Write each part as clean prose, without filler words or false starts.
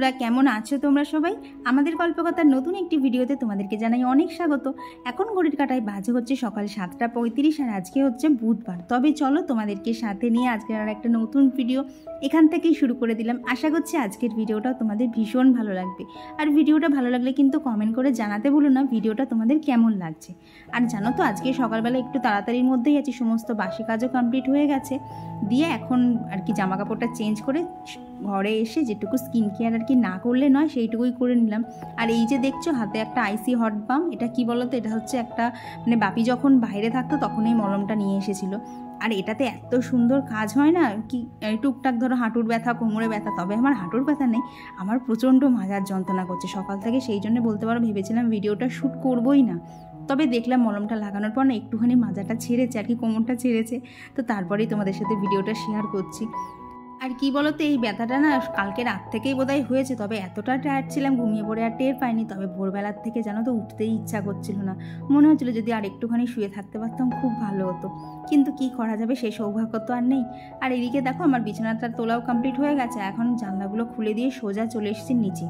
বন্ধুরা, কেমন আছো তোমরা সবাই? আমাদের গল্পকথার নতুন একটি ভিডিওতে তোমাদেরকে জানাই অনেক স্বাগত। এখন ঘড়ির কাঁটায় বাজে হচ্ছে সকাল 7:35 আর আজকে হচ্ছে বুধবার। তবে চলো তোমাদেরকে সাথে নিয়ে আজকে আর একটা নতুন ভিডিও এখান থেকেই শুরু করে দিলাম। আশা করছি আজকের ভিডিওটা তোমাদের ভীষণ ভালো লাগবে। আর ভিডিওটা ভালো লাগলে কিন্তু কমেন্ট করে জানাতে ভুলো না ভিডিওটা তোমাদের কেমন লাগছে। আর জানো তো আজকে সকালবেলা একটু তাড়াতাড়ির মধ্যেই আছি, সমস্ত বাসি কাজও কমপ্লিট হয়ে গেছে। দিয়ে এখন আর কি জামা কাপড়টা চেঞ্জ করে ঘরে এসে যেটুকু স্কিন কেয়ার আর কি না করলে নয় সেইটুকুই করে নিলাম। আর এই যে দেখছো হাতে একটা আইসি হট বাম, এটা কি বলতো, এটা হচ্ছে একটা মানে বাপি যখন বাইরে থাকতো তখন এই মলমটা নিয়ে এসেছিলো। আর এটাতে এত সুন্দর কাজ হয় না কি, টুকটাক ধরো হাঁটুর ব্যথা, কোমরে ব্যথা, তবে আমার হাঁটুর ব্যথা নেই, আমার প্রচণ্ড মাজার যন্ত্রণা করছে সকাল থেকে। সেই জন্য বলতে পারো ভেবেছিলাম ভিডিওটা শ্যুট করবোই না, তবে দেখলাম মলমটা লাগানোর পর না একটুখানি মাজাটা ছেড়েছে আর কি, কোমরটা ছেড়েছে, তো তারপরেই তোমাদের সাথে ভিডিওটা শেয়ার করছি। আর কি বলতো, এই ব্যথাটা না কালকে রাত থেকেই বোধহয় হয়েছে, তবে এতটা টায়ার্ড ছিলাম ঘুমিয়ে পড়ে আর টের পাইনি। তবে ভোরবেলার থেকে জানো তো উঠতেই ইচ্ছা করছিল না, মনে হচ্ছিল যদি আর একটুখানি শুয়ে থাকতে পারতাম খুব ভালো হতো, কিন্তু কি করা যাবে, সেই সৌভাগ্য তো আর নেই। আর এদিকে দেখো আমার বিছানাটা তোলাও কমপ্লিট হয়ে গেছে, এখন জানলাগুলো খুলে দিয়ে সোজা চলে এসেছি নিচে।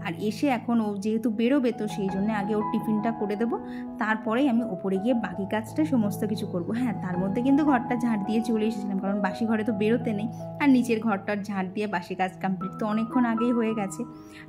আর এসে এখন ও যেহেতু বেরোবে তো সেই জন্য আগে ওর টিফিনটা করে দেবো, তারপরেই আমি ওপরে গিয়ে বাকি কাজটা সমস্ত কিছু করব। হ্যাঁ, তার মধ্যে কিন্তু ঘরটা ঝাড় দিয়ে চলে এসেছিলাম, কারণ বাসি ঘরে তো বেরোতে নেই। আর নিচের ঘরটার ঝাড় দিয়ে বাসি কাজ কমপ্লিট তো অনেকক্ষণ আগেই হয়ে গেছে।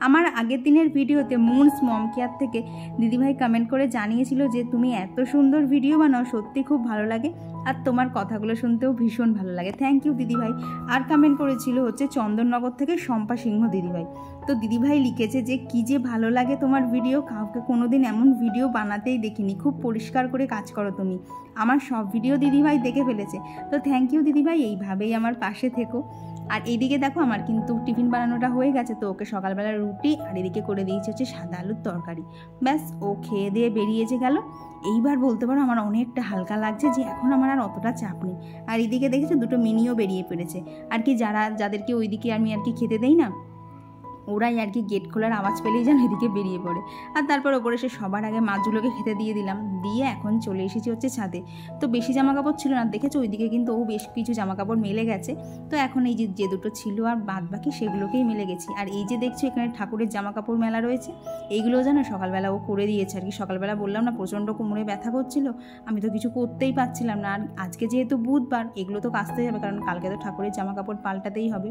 আমার আগের দিনের ভিডিওতে মুনস মম কেয়ার থেকে দিদিভাই কমেন্ট করে জানিয়েছিল যে তুমি এত সুন্দর ভিডিও বানাও, সত্যি খুব ভালো লাগে, আর তোমার কথাগুলো শুনতেও ভীষণ ভালো লাগে। থ্যাংক ইউ দিদিভাই। আর কমেন্ট করেছিল হচ্ছে চন্দননগর থেকে শম্পা সিংহ দিদিভাই। তো দিদিভাই লিখেছে যে কি যে ভালো লাগে তোমার ভিডিও, কাউকে কোনোদিন এমন ভিডিও বানাতেই দেখিনি, খুব পরিষ্কার করে কাজ করো তুমি। আমার সব ভিডিও দিদিভাই দেখে ফেলেছে, তো থ্যাংক ইউ দিদিভাই, এইভাবেই আমার পাশে থেকো। আর এইদিকে দেখো আমার কিন্তু টিফিন বানানোটা হয়ে গেছে, তো ওকে সকালবেলা রুটি আর এদিকে করে দিয়েছে হচ্ছে সাদা আলুর তরকারি। ব্যাস ও খেয়ে দিয়ে বেরিয়েছে গেল। এইবার বলতে পারো আমার অনেকটা হালকা লাগছে যে এখন আমার আর অতটা চাপ নেই। আর এদিকে দেখেছো দুটো মিনিও বেরিয়ে পড়েছে, আর কি যাদেরকে ওইদিকে আমি আর কি খেতে দেই না, ওরাই আর কি গেট খোলার আওয়াজ পেলেই যেন এদিকে বেরিয়ে পড়ে। আর তারপর ওপরে এসে সবার আগে মাছগুলোকে খেতে দিয়ে দিলাম, দিয়ে এখন চলে এসেছি হচ্ছে ছাদে। তো বেশি জামা কাপড় ছিল না, দেখেছো ওইদিকে কিন্তু ও বেশ কিছু জামা কাপড় মেলে গেছে। তো এখন এই যে দুটো ছিল আর বাদ বাকি সেগুলোকেই মেলে গেছি। আর এই যে দেখছো এখানে ঠাকুরের জামা কাপড় মেলা রয়েছে, এইগুলো যেন সকালবেলা ও করে দিয়েছে আর কি। সকালবেলা বললাম না প্রচণ্ড কোমরে ব্যথা করছিল, আমি তো কিছু করতেই পারছিলাম না। আর আজকে যেহেতু বুধবার এগুলো তো কাচতেই হবে, কারণ কালকে তো ঠাকুরের জামা কাপড় পাল্টাতেই হবে।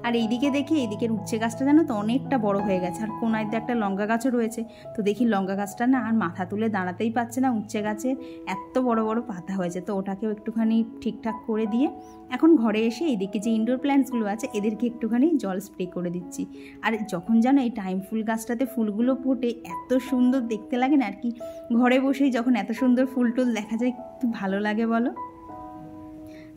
আর এইদিকে দেখি এইদিকের উচ্ছে গাছটা জানো তো অনেকটা বড় হয়ে গেছে, আর কোনায় তো একটা লঙ্কা গাছও রয়েছে। তো দেখি লঙ্কা গাছটা না আর মাথা তুলে দাঁড়াতেই পারছে না, উচ্ছে গাছে এত বড় বড় পাতা হয়েছে। তো ওটাকেও একটুখানি ঠিকঠাক করে দিয়ে এখন ঘরে এসে এইদিকে যে ইনডোর প্ল্যান্টসগুলো আছে এদেরকে একটুখানি জল স্প্রে করে দিচ্ছি। আর যখন জানো এই টাইম ফুল গাছটাতে ফুলগুলো ফোটে এত সুন্দর দেখতে লাগে না আর কি, ঘরে বসেই যখন এত সুন্দর ফুল টুল দেখা যায় একটু ভালো লাগে বলো।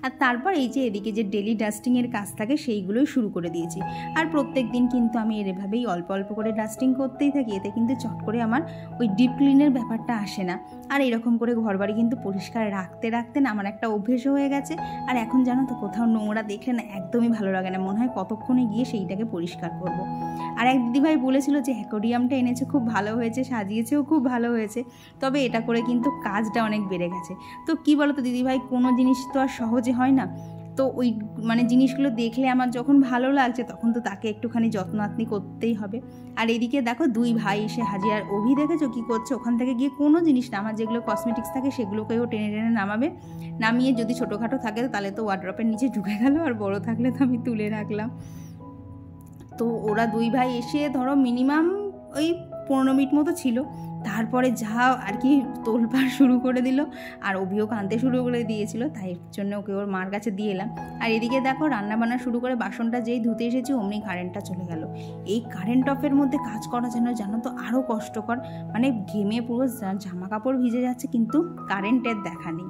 আর তারপর এই যে এদিকে যে ডেলি ডাস্টিংয়ের কাজ থাকে সেইগুলোই শুরু করে দিয়েছি। আর প্রত্যেক দিন কিন্তু আমি এভাবেই অল্প অল্প করে ডাস্টিং করতেই থাকি, এতে কিন্তু চট করে আমার ওই ডিপ ক্লিনের ব্যাপারটা আসে না। আর এরকম করে ঘরবাড়ি কিন্তু পরিষ্কার রাখতে রাখতে না আমার একটা অভ্যেসও হয়ে গেছে। আর এখন জানো তো কোথাও নোংরা দেখলে না একদমই ভালো লাগে না, মনে হয় কতক্ষণে গিয়ে সেইটাকে পরিষ্কার করব। আর এক দিদিভাই বলেছিল যে অ্যাকোরিয়ামটা এনেছে খুব ভালো হয়েছে, সাজিয়েছেও খুব ভালো হয়েছে, তবে এটা করে কিন্তু কাজটা অনেক বেড়ে গেছে। তো কি বলো তো দিদিভাই, কোনো জিনিস তো আর সহজে হয় না, তো ওই মানে জিনিসগুলো দেখলে আমার যখন ভালো লাগছে তখন তো তাকে একটুখানি যত্নাত্নি করতেই হবে। আর এদিকে দেখো দুই ভাই এসে হাজির। আর অভি দেখেছো কী করছে, ওখান থেকে গিয়ে কোনো জিনিস না আমার যেগুলো কসমেটিক্স থাকে সেগুলোকেও টেনে টেনে নামাবে, নামিয়ে যদি ছোটোখাটো থাকে তাহলে তো ওয়ার্ড্রপের নিচে ঢুকে গেল, আর বড় থাকলে তো আমি তুলে রাখলাম। তো ওরা দুই ভাই এসে ধরো মিনিমাম ওই 15 মিনিট মতো ছিল, তারপরে যা আর কি তোলপাড় শুরু করে দিল। আর অভিও কাঁদতে শুরু করে দিয়েছিল, তাই জন্য ওকে ওর মার কাছে দিয়ে এলাম। আর এদিকে দেখো রান্না বান্না শুরু করে বাসনটা যেই ধুতে এসেছি অমনি কারেন্টটা চলে গেল। এই কারেন্ট অফের মধ্যে কাজ করার জন্য জানো তো আরও কষ্টকর, মানে ঘেমে পুরো জামা কাপড় ভিজে যাচ্ছে কিন্তু কারেন্টের দেখা নেই।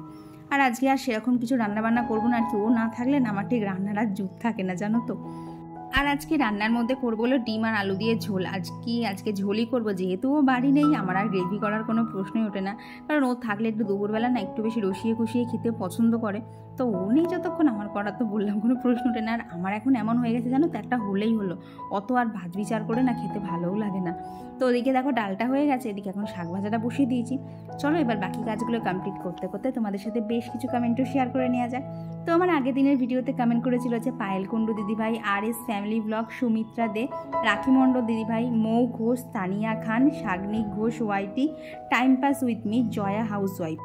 আর আজকে আর সেরকম কিছু রান্নাবান্না করবো না আর কি, ও না থাকলে না আমার ঠিক রান্নার আর জুত থাকে না জানো তো। আর আজকে রান্নার মধ্যে করবো হলো ডিম আর আলু দিয়ে ঝোল। আজকে ঝোলই করবো, যেহেতু ও বাড়ি নেই আমার আর গ্রেভি করার কোনো প্রশ্নই ওঠে না, কারণ ও থাকলে একটু দুপুরবেলা না একটু বেশি রসিয়ে কুষিয়ে খেতে পছন্দ করে। তো ও নেই যতক্ষণ আমার করার তো বললাম কোনো প্রশ্ন ওঠে না। আর আমার এখন এমন হয়ে গেছে জানো তো, একটা হলেই হলো, অত আর ভাত বিচার করে না খেতে ভালোও লাগে না। তো ওদিকে দেখো ডালটা হয়ে গেছে, এদিকে এখন শাক ভাজাটা বসিয়ে দিয়েছি। চলো এবার বাকি কাজগুলো কমপ্লিট করতে করতে তোমাদের সাথে বেশ কিছু কমেন্টও শেয়ার করে নেওয়া যাক। তো আমার আগের দিনের ভিডিওতে কমেন্ট করেছিল হচ্ছে পায়েল কুণ্ডু দিদিভাই, RS family blog, Sumitra De, Rakhi Mondal দিদিভাই, Mou Ghosh, Tania Khan, Sagnik Ghosh YT, time pass with me, Jaya housewife.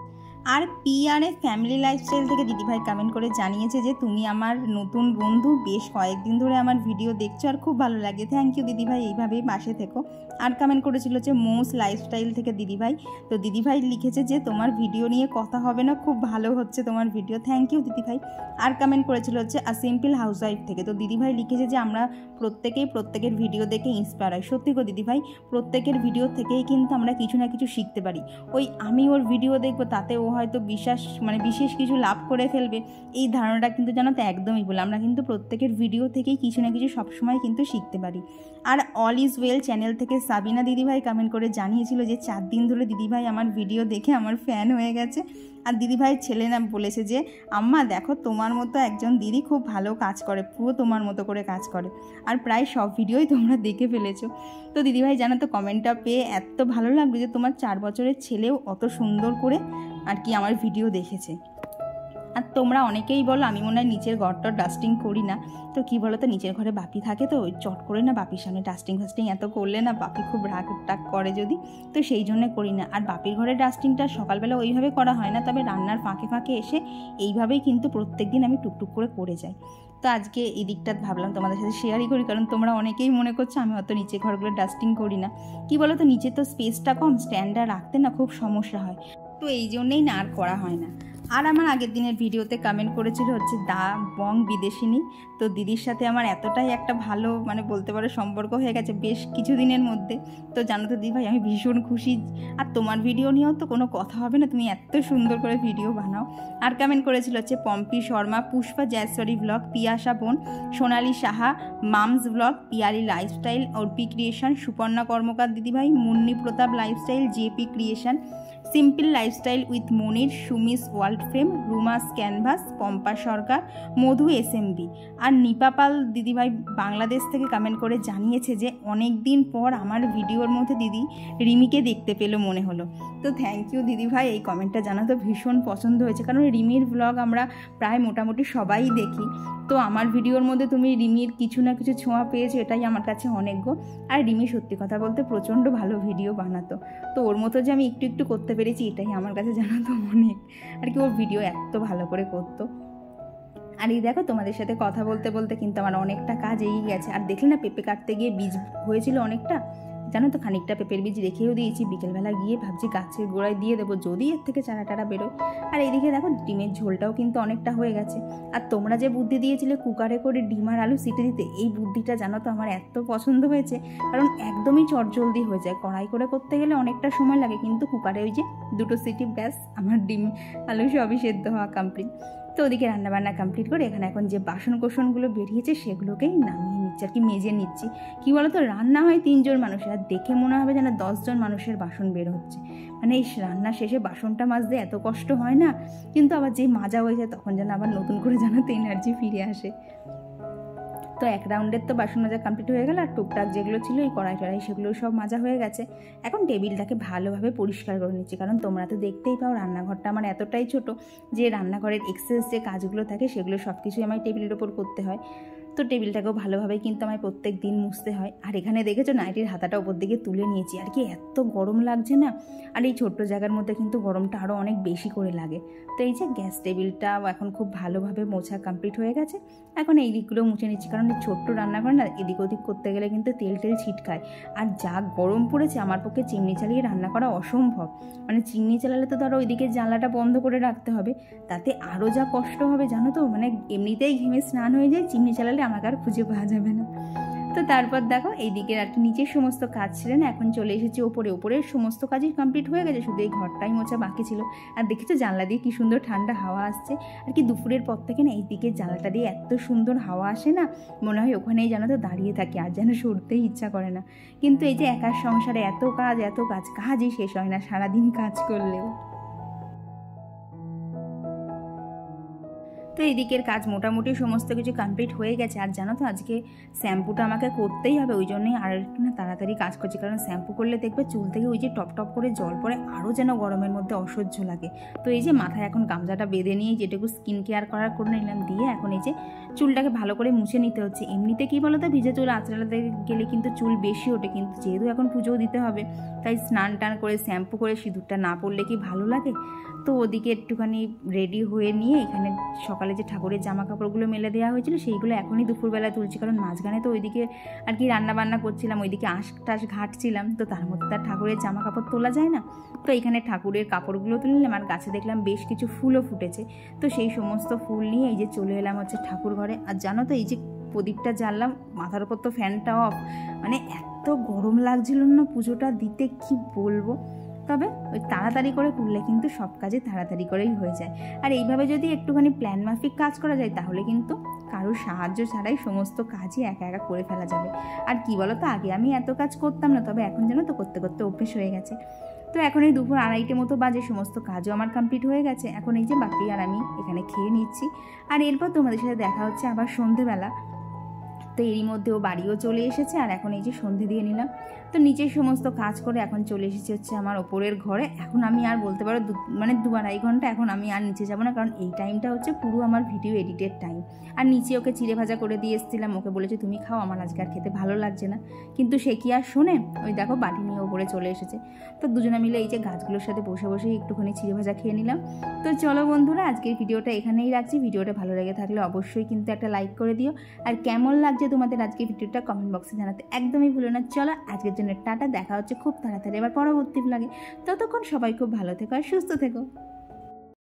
আর PRS ফ্যামিলি লাইফস্টাইল থেকে দিদিভাই কমেন্ট করে জানিয়েছে যে তুমি আমার নতুন বন্ধু, বেশ কয়েকদিন ধরে আমার ভিডিও দেখছো আর খুব ভালো লাগে। থ্যাংক ইউ দিদিভাই, এইভাবেই পাশে থেকো। আর কমেন্ট করেছিল হচ্ছে মোস লাইফস্টাইল থেকে দিদিভাই। তো দিদিভাই লিখেছে যে তোমার ভিডিও নিয়ে কথা হবে না, খুব ভালো হচ্ছে তোমার ভিডিও। থ্যাংক ইউ দিদিভাই। আর কমেন্ট করেছিল হচ্ছে আ সিম্পল হাউসওয়াইফ থেকে। তো দিদিভাই লিখেছে যে আমরা প্রত্যেকেই প্রত্যেকের ভিডিও দেখে ইন্সপায়ার হয়। সত্যি গো দিদিভাই, প্রত্যেকের ভিডিও থেকেই কিন্তু আমরা কিছু না কিছু শিখতে পারি। ওই আমি ওর ভিডিও দেখবো তাতে ও হয়তো বিশেষ কিছু লাভ করে ফেলবে, এই ধারণাটা কিন্তু জানো তো একদমই ভুল। আমরা কিন্তু প্রত্যেকের ভিডিও থেকেই কিছু না কিছু সবসময় কিন্তু শিখতে পারি। আর অল ইজ ওয়েল চ্যানেল থেকে সাবিনা দিদিভাই কমেন্ট করে জানিয়েছিল যে 4 দিন ধরে দিদিভাই আমার ভিডিও দেখে আমার ফ্যান হয়ে গেছে। আর দিদিভাইয়ের ছেলে না বলেছে যে আম্মা দেখো তোমার মতো একজন দিদি খুব ভালো কাজ করে, পুরো তোমার মতো করে কাজ করে, আর প্রায় সব ভিডিওই তোমরা দেখে ফেলেছো। তো দিদিভাই জানো তো কমেন্টটা পেয়ে এত ভালো লাগলো যে তোমার 4 বছরের ছেলেও অত সুন্দর করে আর কি আমার ভিডিও দেখেছে। আর তোমরা অনেকেই বলো আমি মনে হয় নিচের ঘরটার ডাস্টিং করি না। তো কী বলো তো, নিচের ঘরে বাপি থাকে, তো ওই চট করে না বাপির সামনে ডাস্টিং এত করলে না বাপি খুব রাগ টাগ করে যদি, তো সেই জন্য করি না। আর বাপির ঘরে ডাস্টিংটা সকালবেলা ওইভাবে করা হয় না, তবে রান্নার ফাঁকে ফাঁকে এসে এইভাবেই কিন্তু প্রত্যেক দিন আমি টুকটুক করে যাই। তো আজকে এই দিকটা ভাবলাম তোমাদের সাথে শেয়ারই করি, কারণ তোমরা অনেকেই মনে করছো আমি অত নিচে ঘরগুলো ডাস্টিং করি না। কী বলো তো, নিচে তো স্পেসটা কম, স্ট্যান্ডটা রাখতে না খুব সমস্যা হয়, তো এই জন্যেই না আর করা হয় না। আর আমার আগের দিনের ভিডিওতে কমেন্ট করেছিল হচ্ছে দা বং বিদেশিনী। তো দিদির সাথে আমার এতটাই একটা ভালো বলতে পারো সম্পর্ক হয়ে গেছে বেশ কিছুদিনের মধ্যে। তো জানো তো দিদিভাই আমি ভীষণ খুশি। আর তোমার ভিডিও নিয়েও তো কোনো কথা হবে না, তুমি এত সুন্দর করে ভিডিও বানাও। আর কমেন্ট করেছিল হচ্ছে পম্পি শর্মা, পুষ্পা জয়শ্বরী ব্লগ, পিয়াসা বোন, Sonali Saha, mom's blog, Piyali lifestyle, Arpi creation, Suparna Karmakar দিদিভাই, Munni Pratap lifestyle, JP creation, simple lifestyle with Monir, Sumi's world frame, Ruma's canvas, Pompa Sarkar, Madhu SMB। আর নিপাপাল দিদিভাই বাংলাদেশ থেকে কমেন্ট করে জানিয়েছে যে অনেক দিন পর আমার ভিডিওর মধ্যে দিদি রিমিকে দেখতে পেলো মনে হলো। তো থ্যাংক ইউ দিদিভাই, এই কমেন্টটা জানা তো ভীষণ পছন্দ হয়েছে, কারণ রিমির ব্লগ আমরা প্রায় মোটামুটি সবাই দেখি। তো আমার ভিডিওর মধ্যে তুমি রিমির কিছু না কিছু ছোঁয়া পেয়েছো, এটাই আমার কাছে অনেক গো। আর রিমি সত্যি কথা বলতে প্রচণ্ড ভালো ভিডিও বানাতো, তো ওর মতো যে আমি একটু করতে পেরেছি এটাই আমার কাছে জানা তো অনেক আর কি। ওর ভিডিও এত ভালো করে করতো। আর এই দেখো তোমাদের সাথে কথা বলতে বলতে কিন্তু আমার অনেকটা কাজ এগিয়ে গেছে। আর দেখলে না পেঁপে কাটতে গিয়ে বীজ হয়েছিল অনেকটা, জানো তো খানিকটা পেঁপের বীজ রেখেও দিয়েছি, বিকেলবেলা গিয়ে ভাবছি গাছের গোড়ায় দিয়ে দেবো যদি এর থেকে চারা বেরোয়। আর এইদিকে দেখো ডিমের ঝোলটাও কিন্তু অনেকটা হয়ে গেছে। আর তোমরা যে বুদ্ধি দিয়েছিলে কুকারে করে ডিম আর আলু সিটি দিতে, এই বুদ্ধিটা জানো তো আমার এত পছন্দ হয়েছে, কারণ একদমই চটজলদি হয়ে যায়। কড়াই করে করতে গেলে অনেকটা সময় লাগে, কিন্তু কুকারে ওই যে 2টো সিটি ব্যাস আমার ডিম আলু সবই সেদ্ধ হওয়া কমপ্লিট। তো ওদিকে রান্নাবান্না কমপ্লিট করে এখানে এখন যে বাসন কোসনগুলো বেরিয়েছে সেগুলোকেই নামিয়ে নিচ্ছি আর কি, মেজে নিচ্ছি। কী বলো তো, রান্না হয় 3 জন মানুষের, আর দেখে মনে হবে যেন 10 জন মানুষের বাসন বের হচ্ছে। এই রান্না শেষে বাসনটা মাজতে এত কষ্ট হয় না, কিন্তু আবার যেই মাজা হয়ে যায় তখন যেন আবার নতুন করে জানাতে এনার্জি ফিরে আসে। তো 1 রাউন্ডের তো বাসন মাজা কমপ্লিট হয়ে গেল। আর টুকটাক যেগুলো ছিল এই কড়াই টড়াই সেগুলো সব মাজা হয়ে গেছে। এখন টেবিলটাকে ভালোভাবে পরিষ্কার করে নিচ্ছি, কারণ তোমরা তো দেখতেই পাও রান্নাঘরটা আমার এতটাই ছোট যে রান্নাঘরের এক্সেস যে কাজগুলো থাকে সেগুলো সব কিছুই আমার টেবিলের ওপর করতে হয়। তো টেবিলটাকেও ভালোভাবে কিন্তু আমায় প্রত্যেক দিন মুছতে হয়। আর এখানে দেখেছো নাইটির হাতাটা ওপর দিকে তুলে নিয়েছি, আর কি এত গরম লাগছে না। আর এই ছোট্ট জায়গার মধ্যে কিন্তু গরমটা আরও অনেক বেশি করে লাগে। তো এই যে গ্যাস টেবিলটাও এখন খুব ভালোভাবে মোছা কমপ্লিট হয়ে গেছে। এখন এই দিকগুলো মুছে নিচ্ছি, কারণ এই ছোট্ট রান্নাঘর না এদিক ওদিক করতে গেলে কিন্তু তেল ছিটকায়। আর যা গরম পড়েছে আমার পক্ষে চিমনি চালিয়ে রান্না করা অসম্ভব। চিমনি চালালে তো ধরো ওইদিকে জানলাটা বন্ধ করে রাখতে হবে, তাতে আরও যা কষ্ট হবে জানো তো। এমনিতেই ঘেমে স্নান হয়ে যায়, চিমনি চালালে আমাকে আর খুঁজে পাওয়া যাবে না। তো তারপর দেখো এইদিকে আর কি নিচের সমস্ত কাজ ছিলেন, এখন চলে এসেছি ওপরের সমস্ত কাজই কমপ্লিট হয়ে গেছে, শুধু এই ঘরটাই মোছা বাকি ছিল। আর দেখেছো জানলা দিয়ে কি সুন্দর ঠান্ডা হাওয়া আসছে। আর কি দুপুরের পর থেকে না এইদিকে জানলাটা দিয়ে এত সুন্দর হাওয়া আসে না, মনে হয় ওখানেই জানো তো দাঁড়িয়ে থাকি, আর যেন সরতেই ইচ্ছা করে না। কিন্তু এই যে একার সংসারে এত কাজ কাজই শেষ হয় না সারাদিন কাজ করলেও। তো এদিকের কাজ মোটামুটি সমস্ত কিছু কমপ্লিট হয়ে গেছে। আর জানো তো আজকে শ্যাম্পুটা আমাকে করতেই হবে, ওই জন্যই আর একটু না তাড়াতাড়ি কাজ করছি, কারণ শ্যাম্পু করলে দেখবে চুল থেকে ওই যে টপ টপ করে জল পড়ে, আরও যেন গরমের মধ্যে অসহ্য লাগে। তো এই যে মাথায় এখন গামছাটা বেঁধে নিয়ে যেটুকু স্কিন কেয়ার করে নিলাম, দিয়ে এখন এই যে চুলটাকে ভালো করে মুছে নিতে হচ্ছে। এমনিতে কী বলো তো, ভিজে চুল আঁচড়াতে গেলে কিন্তু চুল বেশি ওঠে, কিন্তু যেহেতু এখন পুজোও দিতে হবে তাই স্নান টান করে শ্যাম্পু করে সিঁদুরটা না পড়লে কি ভালো লাগে। তো ওদিকে একটুখানি রেডি হয়ে নিয়ে এখানে সকালে যে ঠাকুরের জামা কাপড়গুলো মেলে দেওয়া হয়েছিল সেইগুলো এখনই দুপুরবেলা তুলছি, কারণ মাঝখানে তো ওইদিকে আর কি রান্নাবান্না করছিলাম, ওইদিকে আঁশ টাশ ঘাটছিলাম, তো তার মধ্যে তার ঠাকুরের জামা কাপড় তোলা যায় না। তো এখানে ঠাকুরের কাপড়গুলো তুলে নিলাম, আর গাছে দেখলাম বেশ কিছু ফুলও ফুটেছে, তো সেই সমস্ত ফুল নিয়ে এই যে চলে এলাম হচ্ছে ঠাকুর ঘরে। আর জানো তো এই যে প্রদীপটা জ্বাললাম, মাথার উপর তো ফ্যানটা অফ, মানে এত গরম লাগছিল না পুজোটা দিতে, কি বলবো। তবে ওই তাড়াতাড়ি করে করলে কিন্তু সব কাজে তাড়াতাড়ি করেই হয়ে যায়। আর এইভাবে যদি একটুখানি প্ল্যান মাফিক কাজ করা যায় তাহলে কিন্তু কারোর সাহায্য ছাড়াই সমস্ত কাজই একা একা করে ফেলা যাবে। আর কি বলো তো, আগে আমি এত কাজ করতাম না, তবে এখন যেন তো করতে করতে অভ্যেস হয়ে গেছে। তো এখন এই দুপুর 2:30 মতো বাজে, সমস্ত কাজও আমার কমপ্লিট হয়ে গেছে। এখন এই যে বাপি আর আমি এখানে খেয়ে নিচ্ছি, আর এরপর তোমাদের সাথে দেখা হচ্ছে আবার সন্ধেবেলা। তো এরই মধ্যে ও বাড়িও চলে এসেছে, আর এখন এই যে সন্ধে দিয়ে নিলাম। তো নিচের সমস্ত কাজ করে এখন চলে এসেছি হচ্ছে আমার ওপরের ঘরে। এখন আমি আর বলতে পারো 2-2.5 ঘন্টা এখন আমি আর নিচে যাবো না, কারণ এই টাইমটা হচ্ছে পুরো আমার ভিডিও এডিটের টাইম। আর নিচে ওকে চিড়ে ভাজা করে দিয়ে এসেছিলাম, ওকে বলেছি তুমি খাও, আমার আজকে আর খেতে ভালো লাগছে না, কিন্তু সে কি আর শোনে, ওই দেখো বাটি নিয়ে ওপরে চলে এসেছে। তো দুজনে মিলে এই যে গাছগুলোর সাথে বসে বসে একটুখানি চিড়ে ভাজা খেয়ে নিলাম। তো চলো বন্ধুরা, আজকের ভিডিওটা এখানেই রাখছি। ভিডিওটা ভালো লেগে থাকলে অবশ্যই কিন্তু একটা লাইক করে দিও, আর কেমন লাগছে তোমাদের আজকের ভিডিওটা কমেন্ট বক্সে জানাতে একদমই ভুলো না। চলো আজকের জন্য টাটা, দেখা হচ্ছে খুব তাড়াতাড়ি এবার পরবর্তী ব্লগে। ততক্ষণ সবাই খুব ভালো থেকো আর সুস্থ থেকো।